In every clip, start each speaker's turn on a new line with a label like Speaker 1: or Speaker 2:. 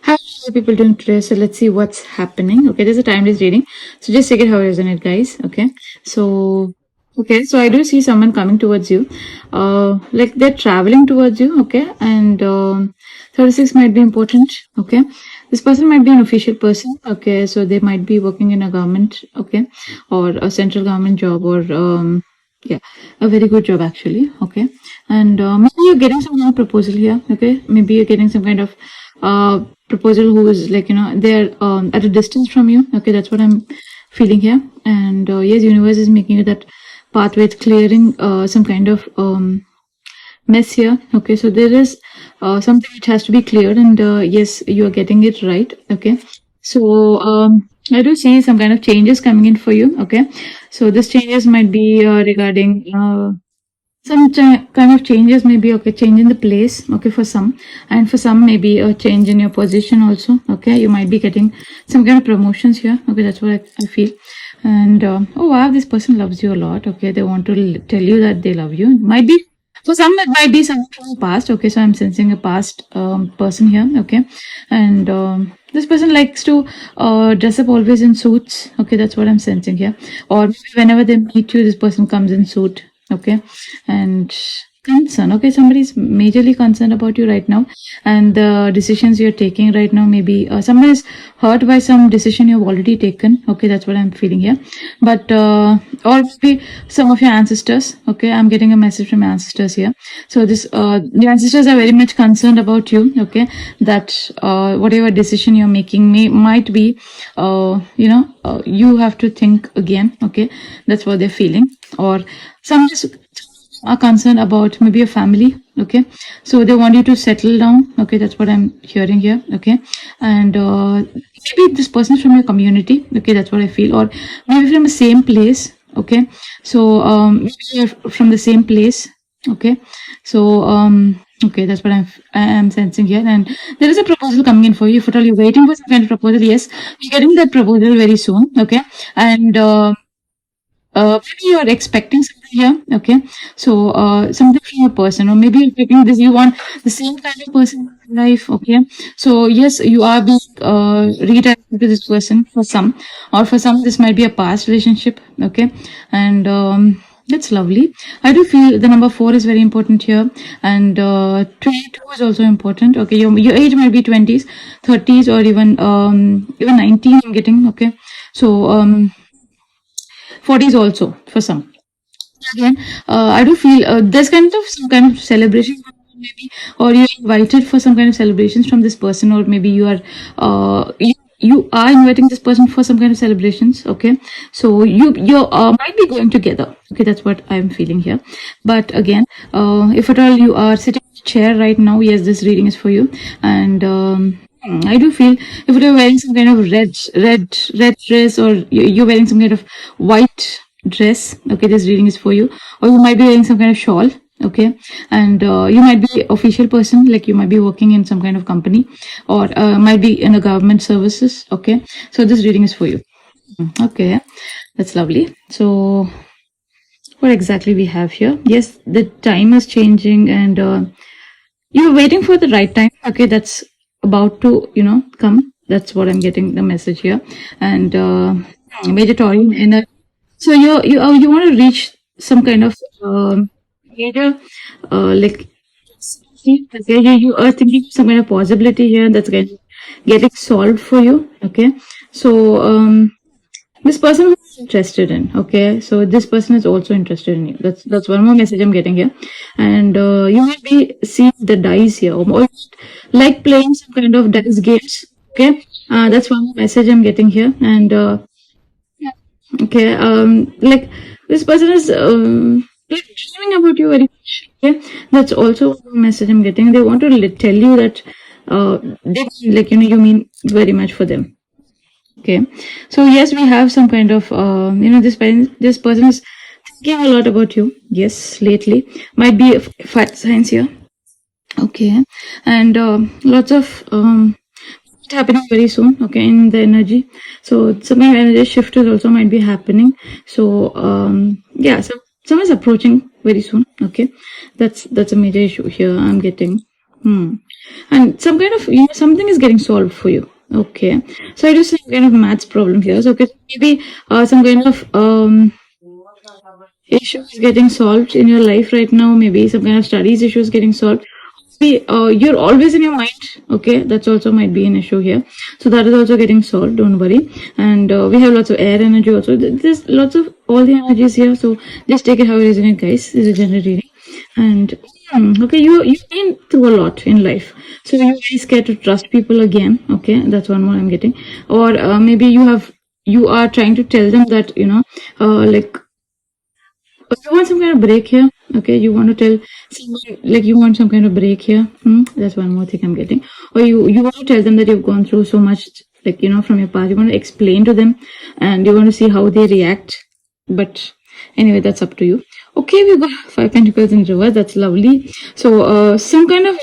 Speaker 1: How are people doing today? So let's see what's happening. Okay, there's a timeless reading. So just take it how it resonate, guys. Okay. So so I do see someone coming towards you. Like they're traveling towards you, okay? And 36 might be important, okay? This person might be an official person, okay? So they might be working in a government, okay? Or a central government job or yeah, a very good job actually, okay? And maybe you're getting some kind of proposal here, okay? Maybe you're getting some kind of proposal who is like, they're at a distance from you, okay? That's what I'm feeling here. And yes, universe is making you that pathway. It's clearing some kind of mess here, okay? So there is something which has to be cleared, and yes, you are getting it right, okay? So I do see some kind of changes coming in for you, okay? So this changes might be regarding some kind of changes, maybe, okay, change in the place, okay, for some, and for some maybe a change in your position also, okay? You might be getting some kind of promotions here, okay? That's what I feel. And oh wow, this person loves you a lot, okay? They want to tell you that they love you. Might be for some, it might be something from the past, okay? So I'm sensing a past person here, okay? And this person likes to dress up always in suits, okay? That's what I'm sensing here. Or maybe whenever they meet you, this person comes in suit, okay? And concern, okay? Somebody's majorly concerned about you right now, and the decisions you're taking right now, maybe someone is hurt by some decision you've already taken, okay? That's what I'm feeling here. But or maybe some of your ancestors, okay? I'm getting a message from ancestors here. So this the ancestors are very much concerned about you, okay? That whatever decision you're making might be you have to think again, okay? That's what they're feeling. Or some are concerned about maybe a family, okay? So they want you to settle down, okay? That's what I'm hearing here, okay? And maybe this person is from your community, okay? That's what I feel. Or maybe from the same place, okay? So maybe you're from the same place, okay? So okay, that's what I'm sensing here. And there is a proposal coming in for you. If at all you're waiting for some kind of proposal, yes, you're getting that proposal very soon, okay? And maybe you are expecting something here, okay? So something from a person, or maybe you're thinking this, you want the same kind of person in life, okay? So yes, you are being redirected to this person for some, or for some this might be a past relationship, okay? And that's lovely. I do feel the number 4 is very important here, and 22 is also important, okay? Your age might be 20s, 30s, or even 19. I'm getting, okay? So 40s also for some. Again, I do feel there's some kind of celebration maybe, or you're invited for some kind of celebrations from this person, or maybe you are inviting this person for some kind of celebrations, okay? So you might be going together, okay? That's what I'm feeling here. But again, if at all you are sitting in a chair right now, yes, this reading is for you. And I do feel if you're wearing some kind of red dress, or you're wearing some kind of white dress, okay, this reading is for you. Or you might be wearing some kind of shawl, okay? And you might be official person, like you might be working in some kind of company, or might be in a government services, okay? So this reading is for you. Okay, that's lovely. So what exactly we have here? Yes, the time is changing, and you're waiting for the right time, okay? That's about to come. That's what I'm getting the message here. And major Taurian energy. So you want to reach some kind of major like, okay, you are thinking some kind of possibility here that's getting solved for you, okay? So this person who's interested in, okay? So this person is also interested in you. That's one more message I'm getting here. And you might be seeing the dice here, or like playing some kind of dice games, okay? That's one more message I'm getting here. And okay, like this person is like dreaming about you very much, okay? That's also one message I'm getting. They want to tell you that they, like, you mean very much for them. Okay, so yes, we have some kind of this person is thinking a lot about you. Yes, lately might be fire signs here. Okay, and lots of happening very soon, okay, in the energy. So some kind of energy shift is also might be happening. So yeah, so someone is approaching very soon, okay? That's a major issue here I'm getting. And some kind of, something is getting solved for you. Okay. So I do some kind of maths problem here. So okay, maybe some kind of issue is getting solved in your life right now. Maybe some kind of studies issue is getting solved. Maybe you're always in your mind. Okay, that's also might be an issue here. So that is also getting solved. Don't worry. And we have lots of air energy also. There's lots of all the energies here. So just take it how it is in it, guys. This is a general reading. And okay, you've been through a lot in life, so you're very scared to trust people again. Okay, that's one more I'm getting. Or maybe you are trying to tell them that like you want some kind of break here. Okay, you want to tell someone like you want some kind of break here. That's one more thing I'm getting. Or you want to tell them that you've gone through so much, like from your past. You want to explain to them, and you want to see how they react. But anyway, that's up to you. Okay, we've got 5 pentacles in reverse. That's lovely. So some kind of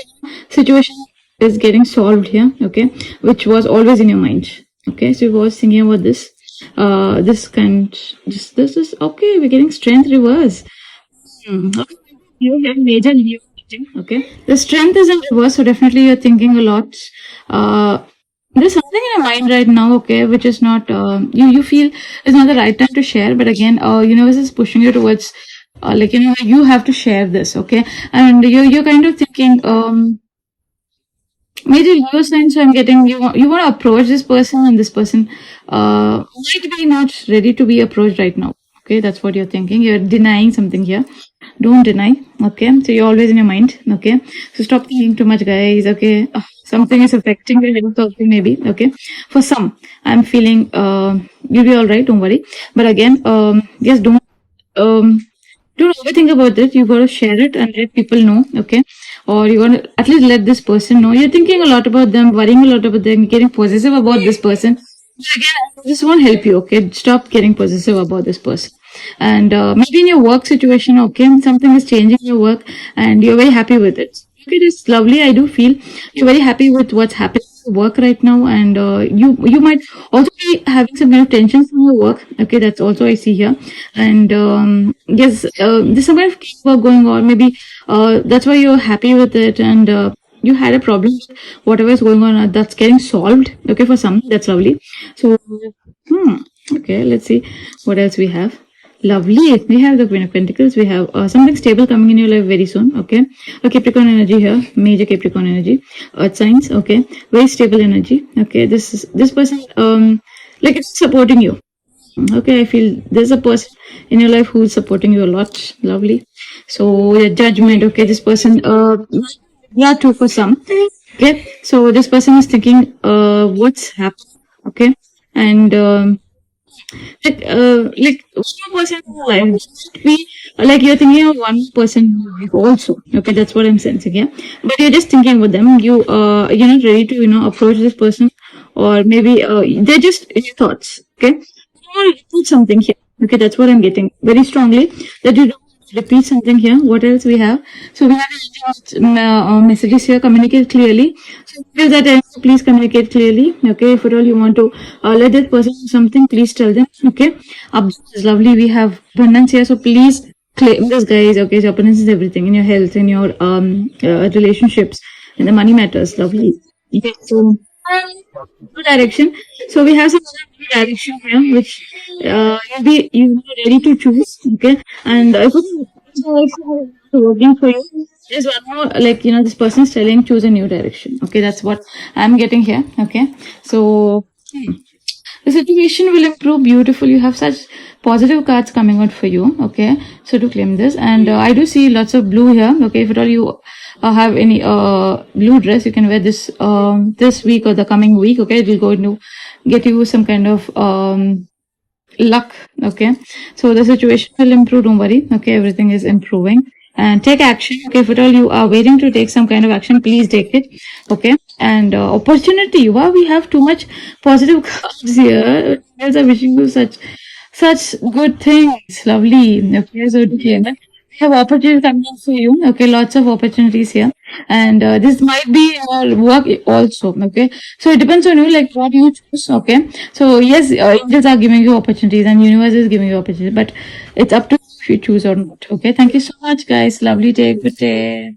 Speaker 1: situation is getting solved here. Okay, which was always in your mind. Okay, so you was thinking about this. This is okay. We're getting strength reverse. Okay. You have major new meeting. Okay, the strength is in reverse, so definitely you're thinking a lot. There's something in your mind right now, okay, which is not you feel is not the right time to share. But again, universe is pushing you towards like you have to share this, okay, and you're kind of thinking major ego signs. So I'm getting you want to approach this person, and this person might be not ready to be approached right now. Okay, that's what you're thinking. You're denying something here. Don't deny. Okay, so you're always in your mind. Okay, so stop thinking too much, guys. Okay, something is affecting your health also, maybe. Okay, for some I'm feeling you'll be all right. Don't worry. But again, yes, don't overthink about it. You got to share it and let people know. Okay, or you want to at least let this person know you're thinking a lot about them, worrying a lot about them, getting possessive about this person. Again, this won't help you. Okay, stop getting possessive about this person. And maybe in your work situation, okay, something is changing in your work and you're very happy with it. Okay, it's lovely. I do feel you're very happy with what's happening in your work right now, and you might also be having some kind of tension from your work. Okay, that's also I see here. And yes, there's some kind of work going on. Maybe that's why you're happy with it, and you had a problem with whatever is going on, that's getting solved. Okay, for some, that's lovely. So okay, let's see what else we have. Lovely. We have the Queen of Pentacles. We have something stable coming in your life very soon. Okay, a Capricorn energy here, major Capricorn energy. Earth signs. Okay, very stable energy. Okay, this person like it's supporting you. Okay, I feel there's a person in your life who's supporting you a lot. Lovely. So the Judgment. Okay, this person yeah, true for some. Okay, so this person is thinking what's happening. Okay, and like one person in your life be like you're thinking of one person in your life also. Okay, that's what I'm sensing. Yeah, but you're just thinking about them. You're not ready to approach this person, or maybe they're just in your thoughts. Okay, you want to repeat something here. Okay, that's what I'm getting very strongly, that you don't repeat something here. What else we have? So we have messages here. Communicate clearly. So if that please communicate clearly. Okay, if at all you want to let that person do something, please tell them. Okay, abundance is lovely. We have abundance here, so please claim this, guys. Okay, so abundance is everything in your health, in your relationships, in the money matters. Lovely. Okay, so direction. So we have some direction here, which you'll be ready to choose. Okay, and if it's working for you, there's one more, like this person is telling choose a new direction. Okay, that's what I'm getting here. Okay, so the situation will improve. Beautiful. You have such positive cards coming out for you. Okay, so to claim this, and I do see lots of blue here. Okay, if at all you have any blue dress, you can wear this this week or the coming week. Okay, it will go to get you some kind of luck. Okay, so the situation will improve. Don't worry. Okay, everything is improving. And take action. Okay, if at all you are waiting to take some kind of action, please take it. Okay, and opportunity. Wow, we have too much positive cards here. Guys are wishing you such good things. Lovely. Okay, so we have opportunities coming up for you. Okay, lots of opportunities here, and this might be your work also. Okay, so it depends on you, like what you choose. Okay, so yes, angels are giving you opportunities and universe is giving you opportunities, but it's up to you if you choose or not. Okay, thank you so much, guys. Lovely day. Good day.